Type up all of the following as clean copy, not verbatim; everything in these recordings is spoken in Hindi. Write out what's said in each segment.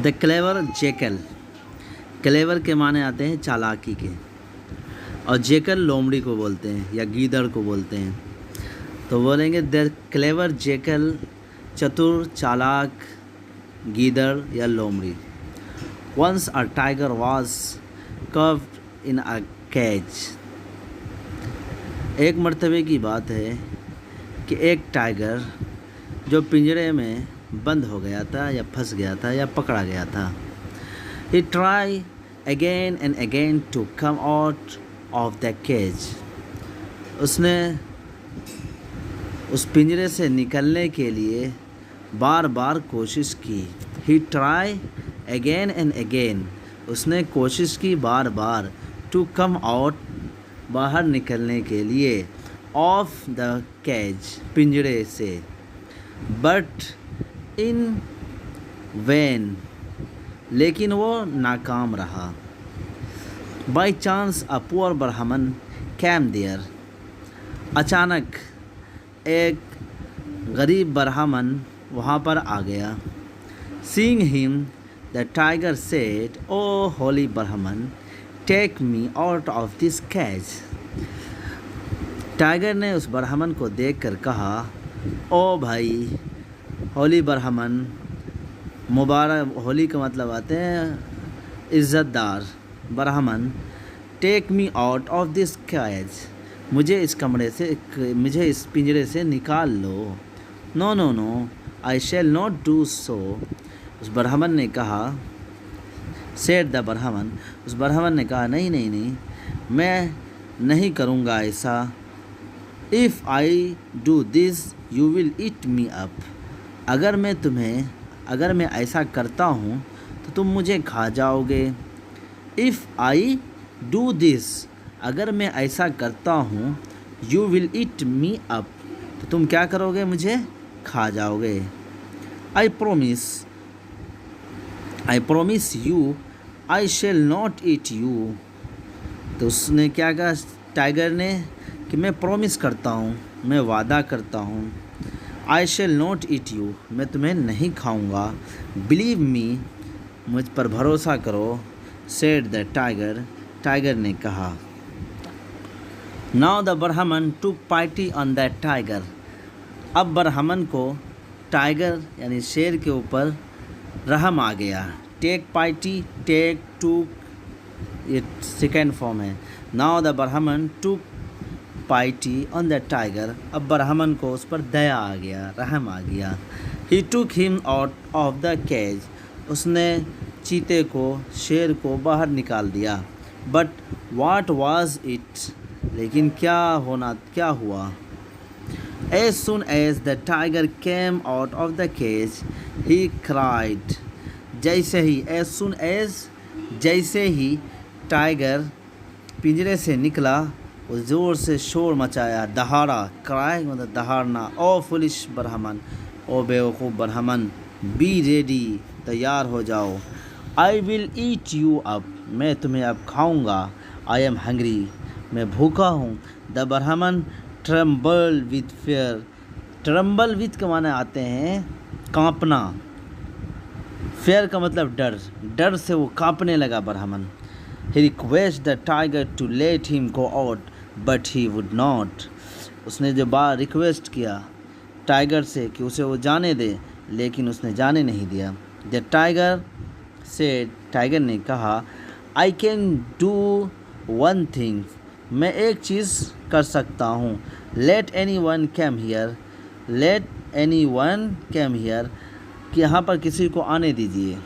The clever Jekyll. क्लेवर के माने आते हैं चालाकी के, और जेकल लोमड़ी को बोलते हैं या गीदड़ को बोलते हैं। तो बोलेंगे द क्लेवर जेकल, चतुर चालाक गीदड़ या लोमड़ी। Once a tiger was curved in a cage. एक मर्तबे की बात है कि एक टाइगर जो पिंजरे में बंद हो गया था या फंस गया था या पकड़ा गया था। He tried again and again to come out of the cage. उसने उस पिंजरे से निकलने के लिए बार बार कोशिश की। He tried again and again. उसने कोशिश की बार बार to come out, बाहर निकलने के लिए, of the cage, पिंजरे से, but in vain, लेकिन वो नाकाम रहा। By chance a poor Brahmin came there. अचानक एक गरीब ब्राह्मण वहाँ पर आ गया। Seeing him the tiger said, oh holy Brahmin, take me out of this cage. Tiger ने उस ब्राह्मण को देखकर कहा, ओ भाई होली ब्राह्मण, मुबारक, होली का मतलब आते हैं इज़्ज़तदार ब्राह्मण, take me out of this cage, मुझे इस कमरे से, मुझे इस पिंजरे से निकाल लो। No no no, I shall not do so. उस ब्राह्मण ने कहा, सेड द ब्राह्मण, उस ब्राह्मण ने कहा, नहीं नहीं नहीं, मैं नहीं करूँगा ऐसा। If I do this you will eat me up. अगर मैं ऐसा करता हूँ तो तुम मुझे खा जाओगे। इफ़ आई डू दिस, अगर मैं ऐसा करता हूँ, you will eat me up, तो तुम क्या करोगे, मुझे खा जाओगे। I promise you I shall not eat you. तो उसने क्या कहा टाइगर ने कि मैं प्रॉमिस करता हूँ, मैं वादा करता हूँ, आई शैल नॉट ईट यू, मैं तुम्हें नहीं खाऊंगा। बिलीव मी, मुझ पर भरोसा करो। सेड द टाइगर, टाइगर ने कहा। नाउ द ब्राह्मण टुक पाइटी ऑन दैट टाइगर। अब ब्राह्मण को टाइगर यानी शेर के ऊपर रहम आ गया। टेक पाइटी, टेक, टुक, ये सेकेंड फॉर्म है। नाउ द ब्राह्मण टुक पाइटी ऑन द टाइगर। अब ब्राह्मण को उस पर दया आ गया, रहम आ गया। He took him out of the cage. उसने चीते को, शेर को बाहर निकाल दिया। बट वाट वाज इट, लेकिन क्या हुआ। As soon as the tiger came out of the cage he cried. जैसे ही, एज सुन एज, जैसे ही टाइगर पिंजरे से निकला, वो ज़ोर से शोर मचाया, दहाड़ा, क्राई मतलब दहाड़ना। ओ फुलिश ब्राह्मण, ओ बेवकूफ़ ब्राह्मण, बी रेडी, तैयार हो जाओ। I will eat you up, मैं तुम्हें अब खाऊंगा। आई एम हंग्री, मैं भूखा हूँ। द ब्राह्मण tremble with fair. Tremble with के माने आते हैं कांपना, फेयर का मतलब डर, डर से वो कांपने लगा ब्राह्मण। He requested the tiger to let him go out, but he would not. उसने जो बार रिक्वेस्ट किया टाइगर से कि उसे वो जाने दे, लेकिन उसने जाने नहीं दिया। The tiger said, टाइगर ने कहा, I can do one thing. मैं एक चीज़ कर सकता हूँ। Let anyone come here. Let anyone come here. कि यहाँ पर किसी को आने दीजिए।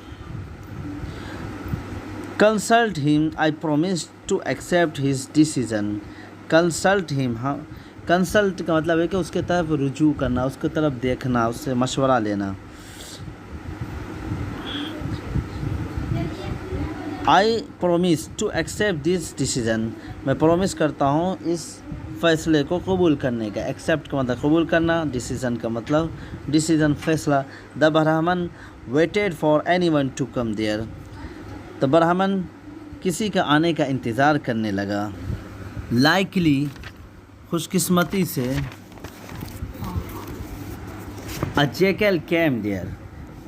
Consult him, I promise to accept his decision. Consult him, हाँ, कंसल्ट का मतलब है कि उसके तरफ रुजू करना, उसके तरफ देखना, उससे मशवरा लेना। I promise to accept this decision. मैं प्रॉमिस करता हूँ इस फैसले को कबूल करने का। एक्सेप्ट का मतलब कबूल करना, डिसीज़न का मतलब डिसीज़न, फैसला। The Brahmin waited for anyone to come there. तो ब्राह्मण किसी का आने का इंतज़ार करने लगा। लाइकली, खुशकिस्मती से, अ जेकल कैम देयर,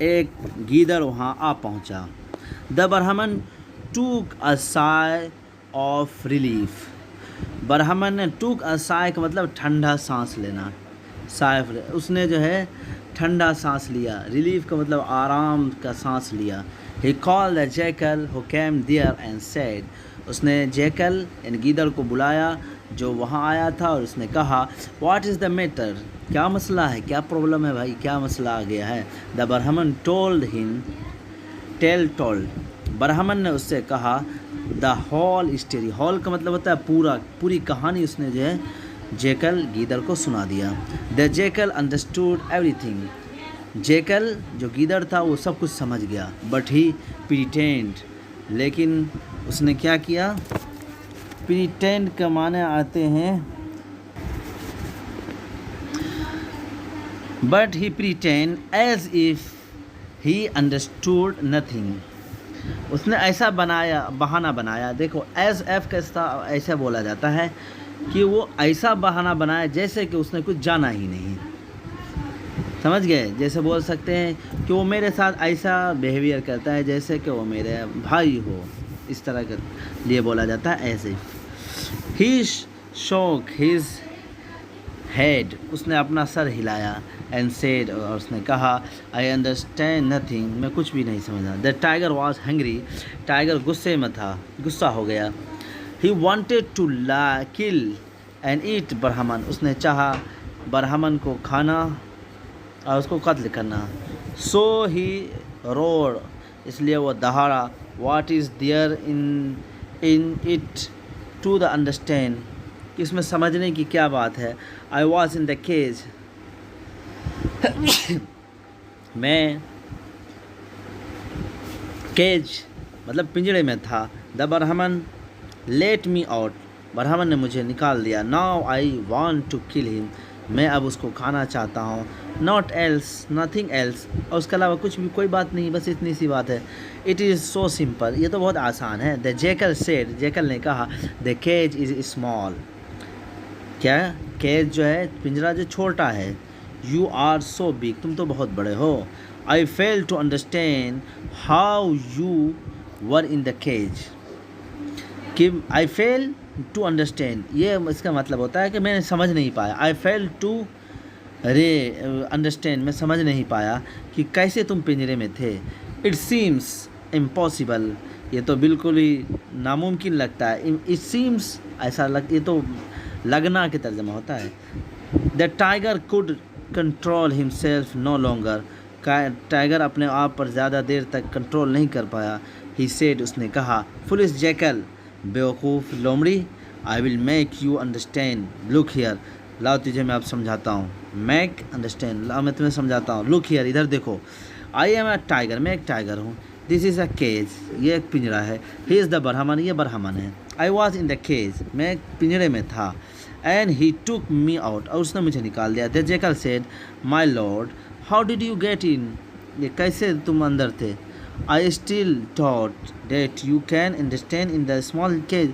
एक गीदड़ वहाँ आ पहुँचा। द ब्राह्मण टूक अ साय ऑफ रिलीफ। ब्राह्मण ने टूक अ साय का मतलब ठंडा सांस लेना, साय उसने जो है ठंडा सांस लिया, रिलीफ का मतलब आराम का सांस लिया। He called the jackal who came there and said. उसने जैकल यानी गीदड़ को बुलाया जो वहाँ आया था और उसने कहा व्हाट इज़ द मैटर, क्या मसला है, क्या प्रॉब्लम है भाई, क्या मसला आ गया है। द ब्राह्मण टोल्ड हिम टोल्ड। ब्राह्मण ने उससे कहा द होल स्टोरी। होल का मतलब होता है पूरा, पूरी कहानी उसने जो है जैकल गीदड़ को सुना दिया। The jackal understood everything. Jackal जो गीदड़ था वो सब कुछ समझ गया। बट ही प्रिटेंड, लेकिन उसने क्या किया, प्रिटेंड के माने आते हैं but he pretend as if he understood nothing. उसने ऐसा बहाना बनाया। देखो एज एफ का ऐसा बोला जाता है कि वो ऐसा बहाना बनाया जैसे कि उसने कुछ जाना ही नहीं। समझ गए? जैसे बोल सकते हैं कि वो मेरे साथ ऐसा बिहेवियर करता है जैसे कि वो मेरे भाई हो, इस तरह के लिए बोला जाता है ऐसे। ही शोक हिज हेड। उसने अपना सर हिलाया। एंड सेड, और उसने कहा आई अंडरस्टैंड नथिंग, मैं कुछ भी नहीं समझा। The tiger was hungry. Tiger गुस्से में था, गुस्सा हो गया। He wanted to kill and eat Brahmin. उसने चाहा ब्राह्मण को खाना और उसको कत्ल करना। सो ही रोड, इसलिए वो दहाड़ा। What is there in it to the understand, कि इसमें समझने की क्या बात है। I was in the cage, मैं केज मतलब पिंजड़े में था। द ब्राह्मण लेट मी आउट, ब्राह्मण ने मुझे निकाल दिया। Now I want to kill him, मैं अब उसको खाना चाहता हूँ। नॉट एल्स, नथिंग एल्स, और उसके अलावा कुछ भी, कोई बात नहीं, बस इतनी सी बात है। इट इज़ सो सिंपल, ये तो बहुत आसान है। द जैकल सेड, जैकल ने कहा द केज इज़ स्मॉल। क्या? केज जो है पिंजरा जो छोटा है। यू आर सो बिग, तुम तो बहुत बड़े हो। I fail to understand how you were in the cage, कि आई फेल टू अंडरस्टैंड, ये इसका मतलब होता है कि मैंने समझ नहीं पाया। आई फेल टू अंडरस्टैंड, मैं समझ नहीं पाया कि कैसे तुम पिंजरे में थे। इट सीम्स इम्पॉसिबल, ये तो बिल्कुल ही नामुमकिन लगता है। इट सीम्स, ऐसा ये तो लगना के तर्जमा होता है। The tiger could control himself no longer, tiger अपने आप पर ज़्यादा देर तक कंट्रोल नहीं कर पाया। ही सेड, उसने कहा फुलिश जैकल, बेवकूफ़ लोमड़ी, I will make you understand, look here, लाओ तुझे मैं अब समझाता हूँ। मेक अंडरस्टैंड, लाओ मैं तुम्हें समझाता हूँ। लुक हियर, इधर देखो। आई एम अ टाइगर, मैं एक टाइगर हूँ। दिस इज़ अ केज, ये एक पिंजरा है। ही इज़ द ब्राह्मण, ये ब्राह्मण है। I was in the cage, मैं एक पिंजरे में था। And he took me out, और उसने मुझे निकाल दिया। The jackal said my lord how did you get in, ये कैसे तुम अंदर थे। I still thought that you can understand in the small cage,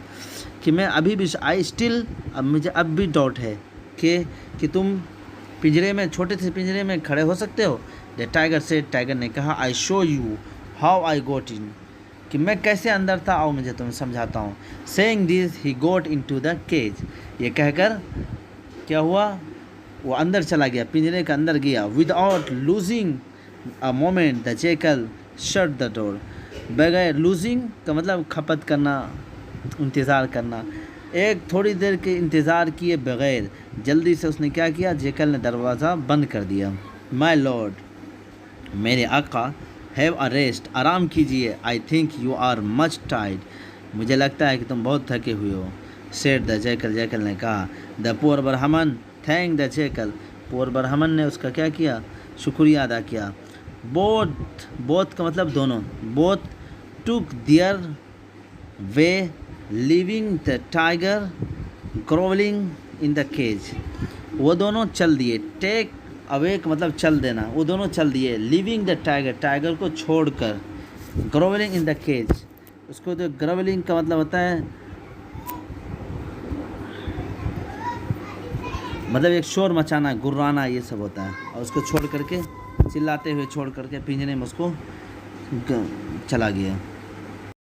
कि मैं अभी भी, आई स्टिल, अब मुझे अब भी डाउट है कि तुम पिंजरे में, छोटे से पिंजरे में खड़े हो सकते हो। द टाइगर सेड, टाइगर ने कहा I show you how I got in, कि मैं कैसे अंदर था, आओ मुझे तुम्हें समझाता हूँ। Saying this he got into the cage, ये कहकर क्या हुआ, वो अंदर चला गया, पिंजरे के अंदर गया। Without losing a moment the jackal shut the door, बगैर, लूजिंग का मतलब खपत करना, इंतज़ार करना, एक थोड़ी देर के इंतज़ार किए बगैर जल्दी से उसने क्या किया, जैकल ने दरवाज़ा बंद कर दिया। माय लॉर्ड, मेरे आका, हैव अ रेस्ट, आराम कीजिए। I think you are much tired, मुझे लगता है कि तुम बहुत थके हुए हो। सेड द जैकल, जैकल ने कहा। द पुअर ब्राह्मण थैंक द जैकल, पुअर ब्राह्मण ने उसका क्या किया, शुक्रिया अदा किया। बोथ का मतलब दोनों, both took their way leaving the tiger growling in the cage, वो दोनों चल दिए। टेक अवे का मतलब चल देना, वो दोनों चल दिए। लिविंग द टाइगर, टाइगर को छोड़कर। ग्रोवलिंग इन द केज, उसको तो ग्रोवलिंग का मतलब होता है मतलब एक शोर मचाना, गुर्राना, ये सब होता है। और उसको छोड़ करके चिल्लाते हुए छोड़ करके पिंजरे में उसको चला गया।